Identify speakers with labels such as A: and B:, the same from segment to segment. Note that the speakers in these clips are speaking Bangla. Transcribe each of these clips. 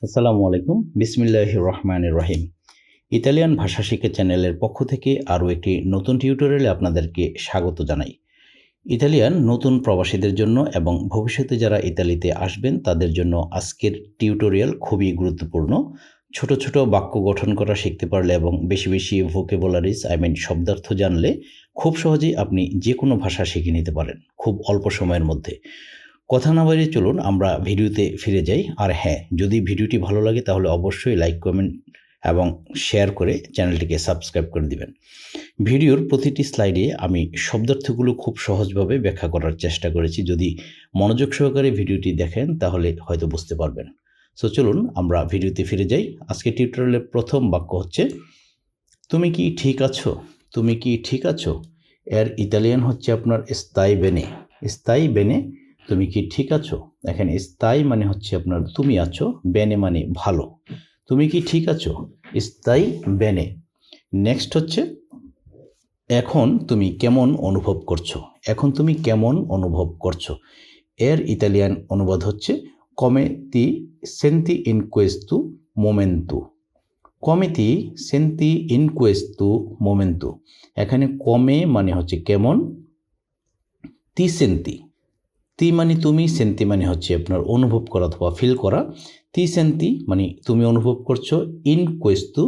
A: আসসালামু আলাইকুম। বিসমিল্লাহির রহমানির রহিম। ইতালিয়ান ভাষা শিক্ষা চ্যানেলের পক্ষ থেকে আরও একটি নতুন টিউটোরিয়ালে আপনাদেরকে স্বাগত জানাই। ইতালিয়ান নতুন প্রবাসীদের জন্য এবং ভবিষ্যতে যারা ইতালিতে আসবেন তাদের জন্য আজকের টিউটোরিয়াল খুবই গুরুত্বপূর্ণ। ছোট ছোট বাক্য গঠন করা শিখতে পারলে এবং বেশি বেশি ভোকাবুলারিজ শব্দার্থ জানলে খুব সহজেই আপনি যে কোনো ভাষা শিখে নিতে পারেন খুব অল্প সময়ের মধ্যে। কথা না বাড়িয়ে চলুন আমরা ভিডিওতে ফিরে যাই। আর হ্যাঁ, যদি ভিডিওটি ভালো লাগে তাহলে অবশ্যই লাইক, কমেন্ট এবং শেয়ার করে চ্যানেলটিকে সাবস্ক্রাইব করে দিবেন। ভিডিওর প্রতিটি স্লাইডে আমি শব্দার্থগুলো খুব সহজভাবে ব্যাখ্যা করার চেষ্টা করেছি। যদি মনোযোগ সহকারে ভিডিওটি দেখেন তাহলে হয়তো বুঝতে পারবেন। সো চলুন আমরা ভিডিওতে ফিরে যাই। আজকে টিউটোরিয়ালের প্রথম বাক্য হচ্ছে, তুমি কি ঠিক আছো? তুমি কি ঠিক আছো? এর ইতালিয়ান হচ্ছে আপনার স্তাই বেনে। স্তাই বেনে, তুমি কি ঠিক আছো? এখানে স্তাই মানে হচ্ছে আপনার তুমি আছো, বেনে মানে ভালো। তুমি কি ঠিক আছো? স্তাই বেনে। নেক্সট হচ্ছে, এখন তুমি কেমন অনুভব করছো? এখন তুমি কেমন অনুভব করছো? এর ইতালিয়ান অনুবাদ হচ্ছে come ti senti in questo momento. come ti senti in questo momento. এখানে come মানে হচ্ছে কেমন, ti senti, তি মানে তুমি, সেন্তি মানে হচ্ছে আপনার অনুভব করা অথবা ফিল করা। তি সেন্তি মানে তুমি অনুভব করছো, ইন কোয়েস্তু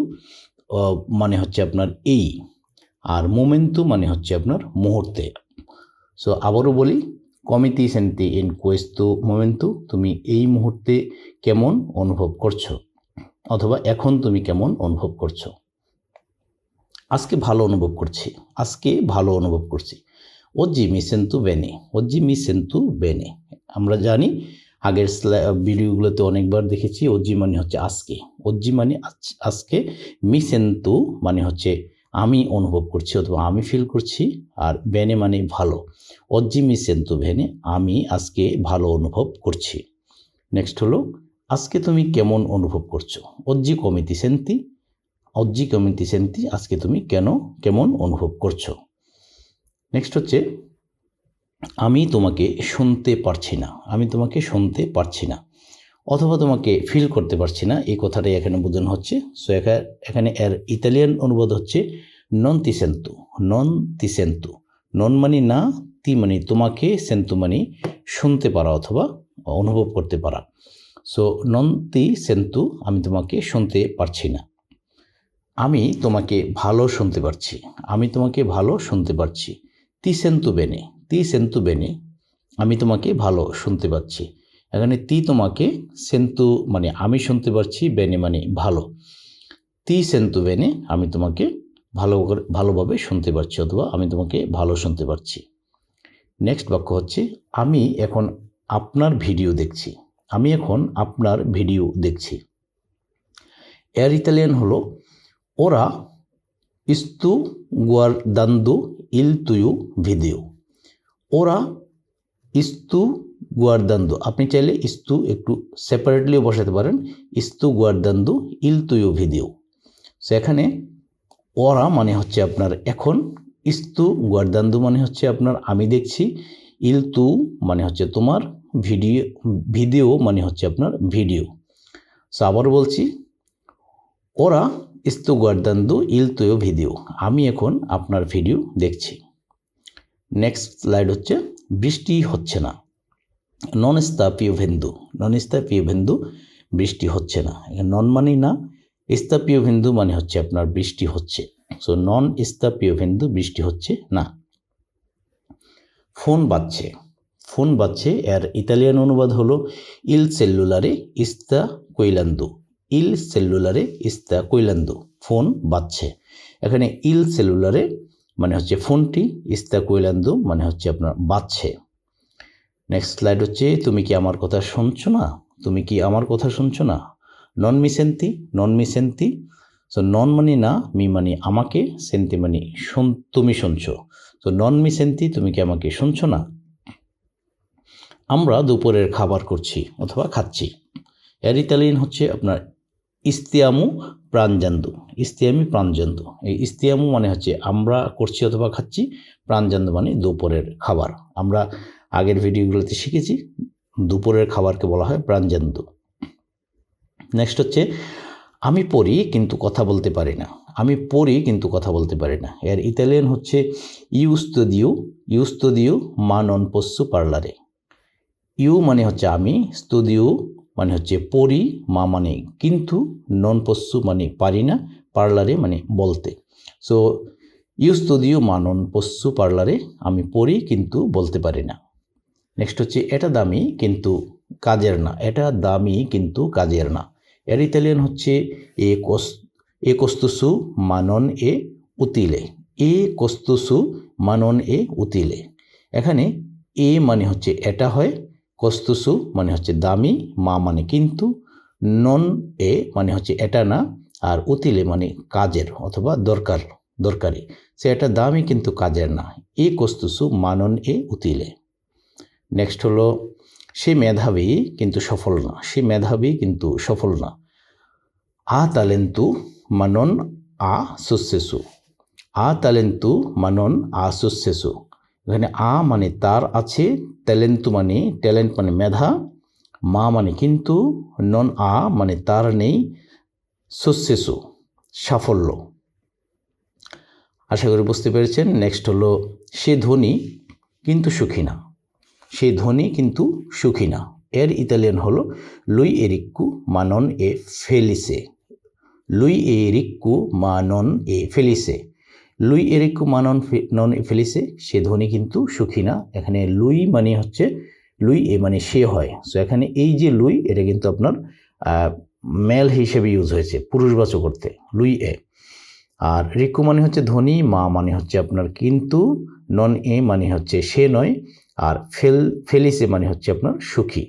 A: মানে হচ্ছে আপনার এই, আর মোমেন্টু মানে হচ্ছে আপনার মুহূর্তে। সো আবারও বলি, কমিতি সেন্তি ইন কোয়েস্তু মোমেন্টু, তুমি এই মুহূর্তে কেমন অনুভব করছো, অথবা এখন তুমি কেমন অনুভব করছো। আজকে ভালো অনুভব করছি, আজকে ভালো অনুভব করছি। oggi mi sento bene, oggi mi sento bene। আমরা জানি, আগের ভিডিওগুলোতে অনেকবার দেখেছি oggi মানে হচ্ছে আজকে, oggi মানে আজকে, mi sento মানে হচ্ছে আমি অনুভব করছি অথবা আমি ফিল করছি, আর bene মানে ভালো। oggi mi sento bene, আমি আজকে ভালো অনুভব করছি। নেক্সট হলো, আজকে তুমি কেমন অনুভব করছো? oggi come ti senti, oggi come ti senti, আজকে তুমি কেমন অনুভব করছো। নেক্সট হচ্ছে, আমি তোমাকে শুনতে পারছি না, আমি তোমাকে শুনতে পারছি না, অথবা তোমাকে ফিল করতে পারছি না, এই কথাটাই এখানে বোঝানো হচ্ছে। সো এখানে এর ইতালিয়ান অনুবাদ হচ্ছে নন তি সেন্তু। নন তি সেন্তু, নন মানে না, তি মানে তোমাকে, সেন্তু মানে শুনতে পারা অথবা অনুভব করতে পারা। সো নন তি সেন্তু, আমি তোমাকে শুনতে পারছি না। আমি তোমাকে ভালো শুনতে পারছি, আমি তোমাকে ভালো শুনতে পারছি। তি সেন্তু বেনে, তি সেন্তু বেনে, আমি তোমাকে ভালো শুনতে পাচ্ছি। এখানে তি তোমাকে, সেন্তু মানে আমি শুনতে পারছি, বেনে মানে ভালো। তি সেন্তু বেনে, আমি তোমাকে ভালোভাবে শুনতে পারছি অথবা আমি তোমাকে ভালো শুনতে পারছি। নেক্সট বাক্য হচ্ছে, আমি এখন আপনার ভিডিও দেখছি, আমি এখন আপনার ভিডিও দেখছি। এর ইতালিয়ান হলো ওরা স্তু গুয়ার্দান্দো ইল তুয়ু ভিডিও। ওরা স্তু গুয়ার্দান্দো, আপনি চাইলে স্তু একটু সেপারেটলিও বসাতে পারেন, স্তু গুয়ার্দান্দো ইল তুয়ু ভিডিও। সো এখানে ওরা মানে হচ্ছে আপনার এখন, স্তু গুয়ার্দান্দো মানে হচ্ছে আপনার আমি দেখছি, ইল তু মানে হচ্ছে তোমার, ভিডিও মানে হচ্ছে আপনার ভিডিও। সো আবার বলছি, ওরা স্তু গুয়ার্দান্দো ইল তুয়ু ভিডিও, আমি এখন আপনার ভিডিও দেখছি। নেক্সট স্লাইড হচ্ছে, বৃষ্টি হচ্ছে না, নন স্তা পিওভেন্দু, নন স্তা পিওভেন্দু, বৃষ্টি হচ্ছে না। নন মানে না, স্তা পিওভেন্দু মানে হচ্ছে আপনার বৃষ্টি হচ্ছে। সো নন স্তা পিওভেন্দু, বৃষ্টি হচ্ছে না। ফোন বাজছে, ফোন বাজছে, এর ইতালিয়ান অনুবাদ হলো ইল সেলুলারে ইস্তা কোইলান্দু, ইল সেলুলারে ইস্তা কোইলান্দু, ফোন বাজছে। এখানে ইল সেলুলারে মানে হচ্ছে ফোনটি, ইস্তা কোইলান্দু মানে হচ্ছে আপনার বাজছে। নেক্সট স্লাইড হচ্ছে, তুমি কি আমার কথা শুনছো না, তুমি কি আমার কথা শুনছো না। Known me সেন্তি, known me সেন্তি। So নন মানে না, মি মানে আমাকে, সেন্তি মানে তুমি শুনছো। তো নন মি সেন্তি, তুমি কি আমাকে শুনছো না। আমরা দুপুরের খাবার করছি অথবা খাচ্ছি। এর ইতালিয়ান হচ্ছে আপনার ইস্তিয়ামু প্রাঞ্জান্দু, ইস্তিয়ামি প্রাঞ্জান্দু। এই ইস্তিয়ামু মানে হচ্ছে আমরা করছি অথবা খাচ্ছি, প্রাঞ্জান্দু মানে দুপুরের খাবার। আমরা আগের ভিডিওগুলোতে শিখেছি দুপুরের খাবারকে বলা হয় প্রাঞ্জান্দু। নেক্সট হচ্ছে আমি পড়ি কিন্তু কথা বলতে পারি না। আমি পড়ি কিন্তু কথা বলতে পারি না। এর ইতালিয়ান হচ্ছে ইউ স্তুদিও মা নন পোসো পারলারে। ইউ মানে হচ্ছে আমি, স্তুদিও মানে হচ্ছে পড়ি, মা মানে কিন্তু, নন পোসো মানে পারি না, পারলারে মানে বলতে। সো ইউ স্তুদিও মা নন পোসো পারলারে, আমি পড়ি কিন্তু বলতে পারি না। নেক্সট হচ্ছে এটা দামি কিন্তু কাজের না। এটা দামি কিন্তু কাজের না। এর ইতালিয়ান হচ্ছে এ কোস্তসু মানন এ উতিলে। এ কোস্তসু মানন এ উতিলে। এখানে এ মানে হচ্ছে এটা হয়, কোস্তসু মানে হচ্ছে দামি, মা মানে কিন্তু, নন এ মানে হচ্ছে এটা না, আর উতিলে মানে কাজের অথবা দরকারি। সে এটা দামি কিন্তু কাজের না। এ কোস্তসু মানন এ উতিলে। নেক্সট হলো সে মেধাবী কিন্তু সফল না। সে মেধাবী কিন্তু সফল না। আ তালেন্তু মানন আ সুসেসু। আ তালেন্তু মানন আ সুসেসু। এখানে আ মানে তার আছে, ট্যালেন্টু মানে ট্যালেন্ট মানে মেধা, মা মানে কিন্তু, নন আ মানে তার নেই, সুসেসু সাফল্য। আশা করি বুঝতে পেরেছেন। নেক্সট হলো সে ধনী কিন্তু সুখী না। সে ধনী কিন্তু সুখী না। এর ইতালিয়ান হলো লুই এরিক্কু মানন এ ফেলিসে। লুই এরিক্কু মানন এ ফেলিসে। লুই এরিক্কু মানন নন এ ফেলিসে, সে ধনী কিন্তু সুখী না। এখানে লুই মানে হচ্ছে লুই এ মানে সে হয়। সো এখানে এই যে লুই, এটা কিন্তু আপনার মেল হিসেবে ইউজ হয়েছে পুরুষবাচক করতে, লুই এ। আর রিক্কু মানে হচ্ছে ধনী, মা মানে হচ্ছে আপনার কিন্তু, নন এ মানে হচ্ছে সে নয়, আর ফেলিসে মানে হচ্ছে আপনার সুখী।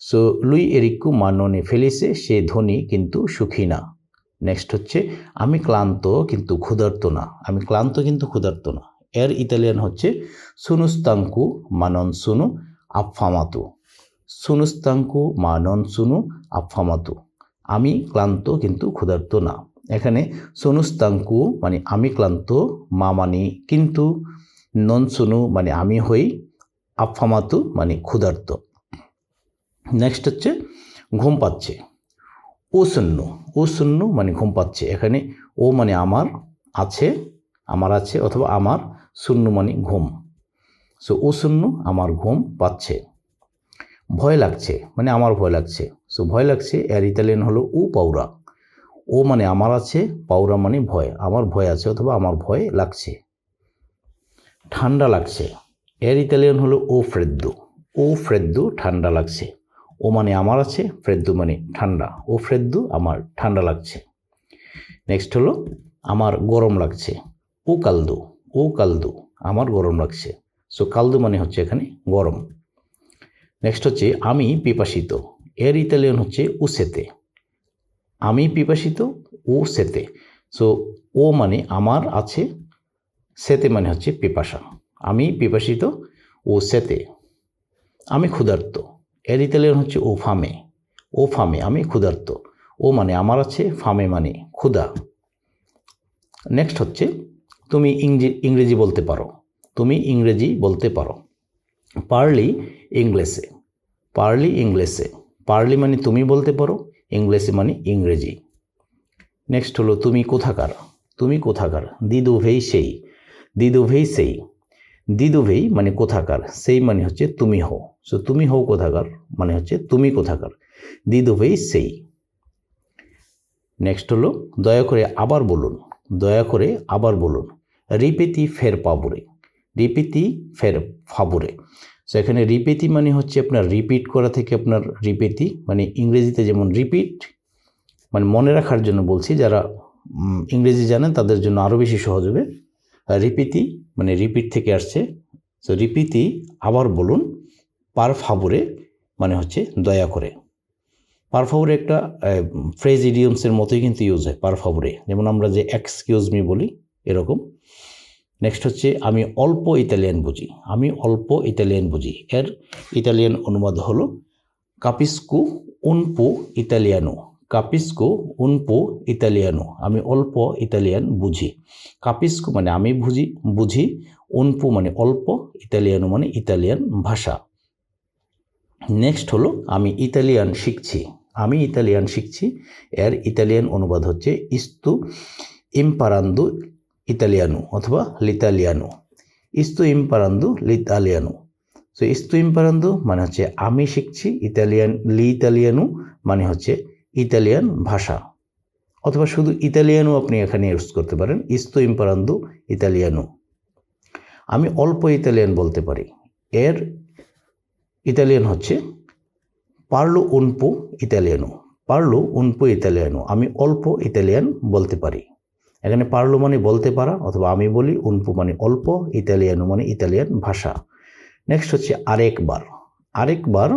A: সো লুই এরিক্কু মা নন এ ফেলিসে, সে ধনী কিন্তু সুখী না। নেক্সট হচ্ছে আমি ক্লান্ত কিন্তু ক্ষুধার্ত না। আমি ক্লান্ত কিন্তু ক্ষুধার্ত না। এর ইতালিয়ান হচ্ছে সুনুস্তাঙ্কু মানন সুনু আফফামাতু। সুনুস্তাঙ্কু মানন সুনু আফফামাতু। আমি ক্লান্ত কিন্তু ক্ষুধার্ত না। এখানে সুনুস্তাঙ্কু মানে আমি ক্লান্ত, মা মানে কিন্তু, নন সুনু মানে আমি হই, আফফামাতু মানে ক্ষুধার্ত। নেক্সট হচ্ছে ঘুম পাচ্ছে। ও শূন্য মানে ঘুম পাচ্ছে। এখানে ও মানে আমার আছে, অথবা আমার, শূন্য মানে ঘুম। সো ও শূন্য আমার ঘুম পাচ্ছে। ভয় লাগছে মানে আমার ভয় লাগছে। সো ভয় লাগছে, এর ইতালিয়ান হলো ও পাউরা। ও মানে আমার আছে, পাউরা মানে ভয়, আমার ভয় আছে অথবা আমার ভয় লাগছে। ঠান্ডা লাগছে। এর ইতালিয়ান হলো ও ফ্রেদ্দু ঠান্ডা লাগছে। ও মানে আমার আছে, ফ্রেদ্দু মানে ঠান্ডা। ও ফ্রেদ্দু আমার ঠান্ডা লাগছে। নেক্সট হলো আমার গরম লাগছে। ও কালদু আমার গরম লাগছে। সো কালদু মানে হচ্ছে এখানে গরম। নেক্সট হচ্ছে আমি পিপাসিত। এর ইতালিয়ান হচ্ছে উসেতে। আমি পিপাসিত, ও সেতে। সো ও মানে আমার আছে, সেতে মানে হচ্ছে পিপাসা। আমি পিপাসিত, ও সেতে। আমি ক্ষুধার্ত। এর ইতালিয়ান হচ্ছে ও ফামে আমি ক্ষুধার্ত। ও মানে আমার আছে, ফামে মানে ক্ষুধা। নেক্সট হচ্ছে তুমি ইংরেজি বলতে পারো। পারলি ইংলিশে। পারলি মানে তুমি বলতে পারো, ইংলিশে মানে ইংরেজি। নেক্সট হলো তুমি কোথাকার। দিদুভেই মানে কোথাকার, সেই মানে হচ্ছে তুমি হও। সো তুমি হও কোথাকার মানে হচ্ছে তুমি কোথাকার, দিদুভেই সেই। নেক্সট হলো দয়া করে আবার বলুন। রিপিতি ফের ফাবুরে। সো এখানে রিপিতি মানে হচ্ছে আপনার রিপিট করা থেকে আপনার রিপিতি মানে ইংরেজিতে যেমন রিপিট মানে মনে রাখার জন্য বলছি, যারা ইংরেজি জানেন তাদের জন্য আরও বেশি সহজ হবে। রিপিতি মানে রিপিট থেকে আসছে। সো রিপিতি আবার বলুন। পার ফাবুরে মানে হচ্ছে দয়া করে। পার ফাবুরে একটা ফ্রেজ ইডিয়মসের মতোই কিন্তু ইউজ হয় পার ফাবুরে, যেমন আমরা যে এক্সকিউজ মি বলি এরকম। নেক্সট হচ্ছে আমি অল্প ইতালিয়ান বুঝি। এর ইতালিয়ান অনুবাদ হলো কাপিস্কু উনপো ইতালিয়ানো। আমি অল্প ইতালিয়ান বুঝি। কাপিস্কু মানে আমি বুঝি, উনপো মানে অল্প, ইতালিয়ানো মানে ইতালিয়ান ভাষা। নেক্সট হলো আমি ইতালিয়ান শিখছি। আমি ইতালিয়ান শিখছি, এর ইতালিয়ান অনুবাদ হচ্ছে sto imparando italiano অথবা l'italiano। sto imparando l'italiano। So sto imparando মানে হচ্ছে আমি শিখছি, l'italiano মানে হচ্ছে ইতালিয়ান ভাষা, অথবা শুধু ইতালিয়ানো আপনি এখানে ইউজ করতে পারেন, sto imparando italiano। আমি অল্প ইতালিয়ান বলতে পারি, এর ইতালিয়ান হচ্ছে পারলো un po' italiano। পারলো un po' italiano, আমি অল্প ইতালিয়ান বলতে পারি। এখানে পারলো মানে বলতে পারা, অথবা আমি বলি un po' মানে অল্প, ইতালিয়ানো মানে ইতালিয়ান ভাষা। নেক্সট হচ্ছে আরেকবার। আরেকবার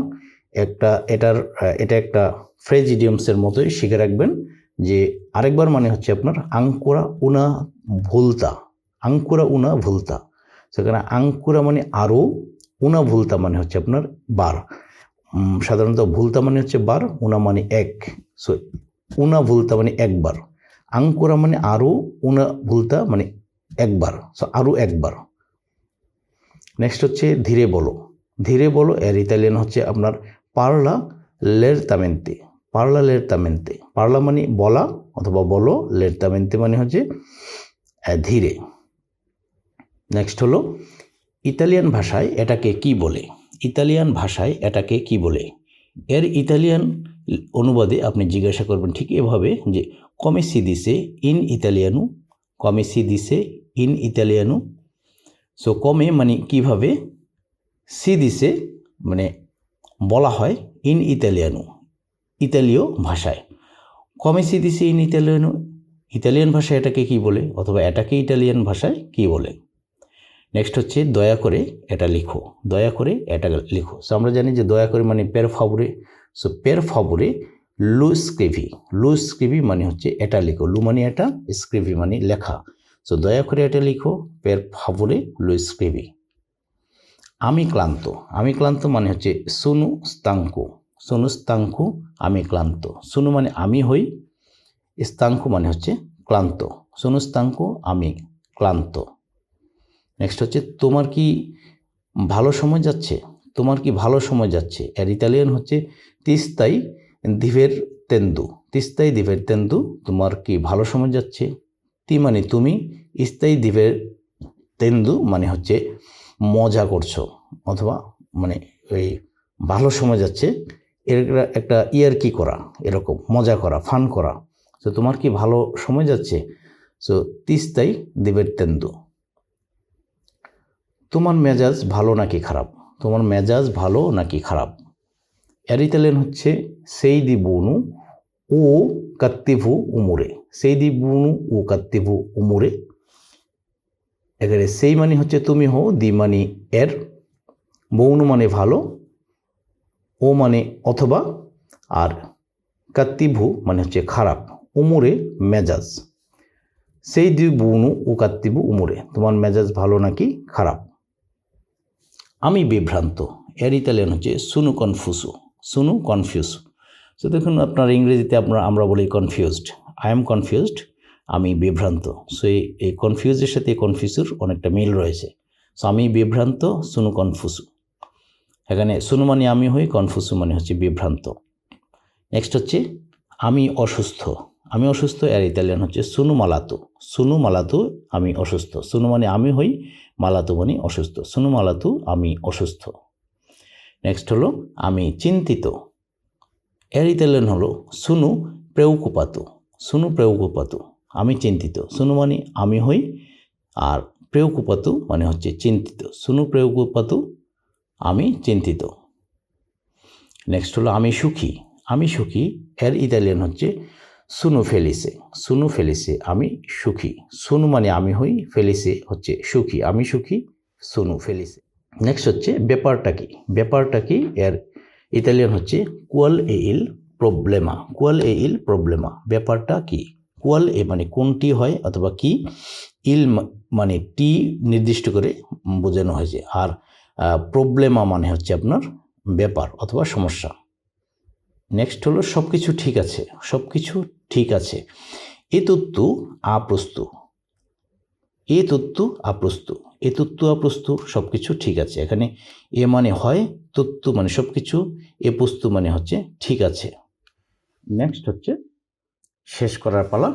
A: এটা একটা ফ্রেজ ইডিয়মসের মতোই শিখে রাখবেন, যে আরেকবার মানে হচ্ছে আপনার আঙ্কুরা উনা ভুলতা। আঙ্কুরা উনা ভুলতা, সেখানে আঙ্কুরা মানে আরও, উনা ভুলতা মানে হচ্ছে আপনার বার। সাধারণত ভুলতা মানে হচ্ছে বার, উনা মানে এক। সো উনা ভুলতা মানে একবার, আঙ্কুরা মানে আরও, উনা ভুলতা মানে একবার, সো আরও একবার। নেক্সট হচ্ছে ধীরে বলো। ধীরে বলো এর ইতালিয়ান হচ্ছে আপনার পারলা লেরতামেন্তে। পারলা লেরতামেন্তে, পারলা মানে বলা অথবা বলো, লেরতামেন্তে মানে হচ্ছে ধীরে। নেক্সট হলো ইতালিয়ান ভাষায় এটাকে কি বলে। ইতালিয়ান ভাষায় এটাকে কি বলে, এর ইতালিয়ান অনুবাদে আপনি জিজ্ঞাসা করবেন ঠিক এভাবে, যে come si dice in italiano, come si dice in italiano। So কমে মানে কিভাবে, সি দিছে মানে বলা হয়, ইন ইতালিয়ানো ইতালীয় ভাষায়। কমে সি দিছে ইন ইতালিয়ানো, ইতালিয়ান ভাষায় এটাকে কি বলে, অথবা এটাকে ইটালিয়ান ভাষায় কি বলে। নেক্সট হচ্ছে দয়া করে এটা লিখো। দয়া করে এটা লিখো। সো আমরা জানি যে দয়া করে মানে পের ফাভরে। সো পের ফাভরে লু স্ক্রিভি। লু স্ক্রিভি মানে হচ্ছে এটা লিখো। লু মানে এটা, স্ক্রিভি মানে লেখা। সো দয়া করে এটা লিখো, পের ফাভরে লু স্ক্রিভি। আমি ক্লান্ত। আমি ক্লান্ত মানে হচ্ছে সোনু স্তাঙ্কু। সোনু স্তাঙ্কু, আমি ক্লান্ত। সোনু মানে আমি হই, স্তাঙ্কু মানে হচ্ছে ক্লান্ত। সোনু স্তাঙ্কু, আমি ক্লান্ত। নেক্সট হচ্ছে তোমার কি ভালো সময় যাচ্ছে। তোমার কি ভালো সময় যাচ্ছে, এর ইতালিয়ান হচ্ছে তিস্তাই দিভেরতেন্দু। তিস্তাই দিভেরতেন্দু, তোমার কি ভালো সময় যাচ্ছে। তি মানে তুমি, স্তাই দিভেরতেন্দু মানে হচ্ছে মজা করছো, অথবা মানে ওই ভালো সময় যাচ্ছে, এর একটা ইয়ার্কি করা, এরকম মজা করা, ফান করা। সো তোমার কি ভালো সময় যাচ্ছে। সো তিস্তাই দিভেরতেন্দু। তোমার মেজাজ ভালো নাকি খারাপ। তোমার মেজাজ ভালো নাকি খারাপ, এর ইতালিয়ান হচ্ছে সেই দি বুনু ও কাত্তিভু উমুরে। সেই দি বুনু ও কাত্তিভু উমুরে। এখানে সেই মানে হচ্ছে তুমি হও, দি মানে এর, বৌনু মানে ভালো, ও মানে অথবা, আর কাত্তিভু মানে হচ্ছে খারাপ, উমুরে মেজাজ। সেই দি বুনু ও কাত্তিভু উমুরে, তোমার মেজাজ ভালো নাকি খারাপ। আমি বিভ্রান্ত, এর ইতালিয়ান হচ্ছে সুনু কনফিউসু। সুনু কনফিউজ। সো দেখুন আপনার ইংরেজিতে আমরা বলি কনফিউজড, আই এম কনফিউজড, আমি বিভ্রান্ত। সো এই কনফিউজের সাথে কনফিউজুর অনেকটা মিল রয়েছে। সো আমি বিভ্রান্ত, সুনু কনফুসু। এখানে সুনু মানে আমি হই, কনফুসু মানে হচ্ছে বিভ্রান্ত। নেক্সট হচ্ছে আমি অসুস্থ। আমি অসুস্থ, এর ইতালিয়ান হচ্ছে সুনু মালাতু। সুনু মালাতু, আমি অসুস্থ। সুনু মানে আমি হই, মালাতু মানে অসুস্থ। সুনু মালাতু, আমি অসুস্থ। নেক্সট হলো আমি চিন্তিত, এর ইতালিয়ান হলো সুনু প্রেউকুপাতু। সুনু প্রেউকুপাতু, আমি চিন্তিত। সুনু মানে আমি হই, আর প্রেউকুপাতু মানে হচ্ছে চিন্তিত। সুনু প্রেউকুপাতু, আমি চিন্তিত। নেক্সট হলো আমি সুখী। আমি সুখী, এর ইতালিয়ান হচ্ছে সুনু ফেলিসে। সুনু ফেলিসে, আমি সুখী। সুনু মানে আমি হই, ফেলিসে হচ্ছে সুখী, আমি সুখী, সুনু ফেলিসে। নেক্সট হচ্ছে ব্যাপারটা কি। ব্যাপারটা কি, এর ইতালিয়ান হচ্ছে কুয়াল এ ইল প্রবলেমা। কুয়াল এ ইল প্রবলেমা, ব্যাপারটা কি। কুয়াল এ মানে কোনটি হয় অথবা কি, ইল মানে টি নির্দিষ্ট করে বোঝানো হয়েছে, আর প্রবলেমা মানে হচ্ছে আপনার ব্যাপার অথবা সমস্যা। নেক্সট হলো সব কিছু ঠিক আছে। সব কিছু ঠিক আছে, এ তত্ত্ব আপ্রস্তু। এ তত্ত্ব আপ্রস্তু। এ তত্ত্ব আপ্রস্তু, সব কিছু ঠিক আছে। এখানে এ মানে হয়, তত্ত্ব মানে সব কিছু, এ প্রস্তু মানে হচ্ছে ঠিক আছে। নেক্সট হচ্ছে শেষ করার পালা।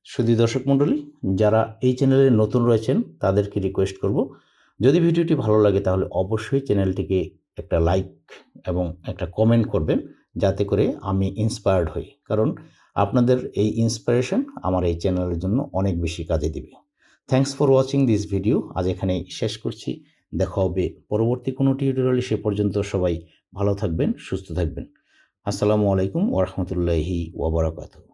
A: শুধু দর্শক মণ্ডলী, যারা এই চ্যানেলে নতুন রয়েছেন তাদেরকে রিকোয়েস্ট করব, যদি ভিডিওটি ভালো লাগে তাহলে অবশ্যই চ্যানেলটিকে একটা লাইক এবং একটা কমেন্ট করবেন, যাতে করে আমি ইন্সপায়ার্ড হই। কারণ আপনাদের এই ইন্সপিরেশন আমার এই চ্যানেলের জন্য অনেক বেশি কাজে দিবে। Thanks for watching this video. আজ এখানেই শেষ করছি। দেখা হবে পরবর্তী কোনো টিউটোরিয়ালে। সে পর্যন্ত সবাই ভালো থাকবেন, সুস্থ থাকবেন। আসসালামু আলাইকুম ওয়া রাহমাতুল্লাহি ওয়া বারাকাতুহু।